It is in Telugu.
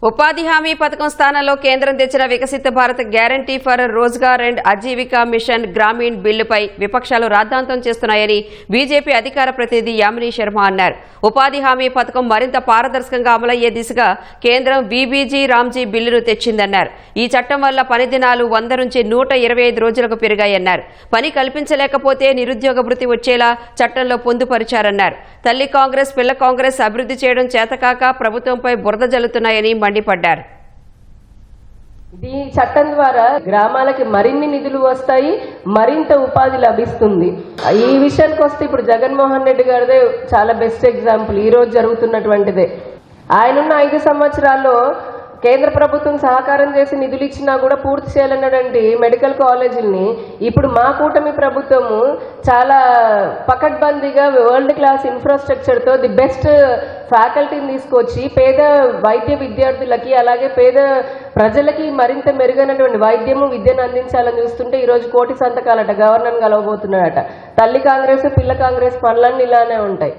ఉపాధి హామీ పథకం స్థానంలో కేంద్రం తెచ్చిన Viksit Bharat guarantee for Rozgar and Ajeevika mission Gramin బిల్లుపై విపక్షాలు రాద్ధాంతం చేస్తున్నాయని బీజేపీ అధికార ప్రతినిధి యామిని శర్మ అన్నారు. ఉపాధి హామీ పథకం మరింత పారదర్శకంగా అమలయ్యే దిశగా కేంద్రం బీబీజీ రామ్జీ బిల్లును తెచ్చిందన్నారు. ఈ చట్టం వల్ల పని దినాలు 100 నుంచి 125 రోజులకు పెరిగాయన్నారు. పని కల్పించలేకపోతే నిరుద్యోగ భృతి వచ్చేలా చట్టంలో పొందుపరిచారన్నారు. తల్లి కాంగ్రెస్ పిల్ల కాంగ్రెస్ అభివృద్ధి చేయడం చేతకాక ప్రభుత్వంపై బురద జల్లుతున్నాయని మండిపడ్డారు. ఈ చట్టం ద్వారా గ్రామాలకి మరిన్ని నిధులు వస్తాయి, మరింత ఉపాధి లభిస్తుంది. ఈ విషయానికి వస్తే ఇప్పుడు జగన్మోహన్ రెడ్డి గారిదే చాలా బెస్ట్ ఎగ్జాంపుల్. ఈ రోజు జరుగుతున్నటువంటిదే. ఆయనున్న 5 సంవత్సరాల్లో కేంద్ర ప్రభుత్వం సహకారం చేసి నిధులు ఇచ్చినా కూడా పూర్తి చేయాలన్నటువంటి మెడికల్ కాలేజీలని ఇప్పుడు మా కూటమి ప్రభుత్వము చాలా పకడ్బందీగా వరల్డ్ క్లాస్ ఇన్ఫ్రాస్ట్రక్చర్తో ది బెస్ట్ ఫ్యాకల్టీని తీసుకొచ్చి పేద వైద్య విద్యార్థులకి అలాగే పేద ప్రజలకి మరింత మెరుగైనటువంటి వైద్యము విద్యను అందించాలని చూస్తుంటే ఈరోజు కోటి సంతకాలట గవర్నర్ కలవబోతున్నాడట. తల్లి కాంగ్రెస్ పిల్ల కాంగ్రెస్ పనులన్నీ ఇలానే ఉంటాయి.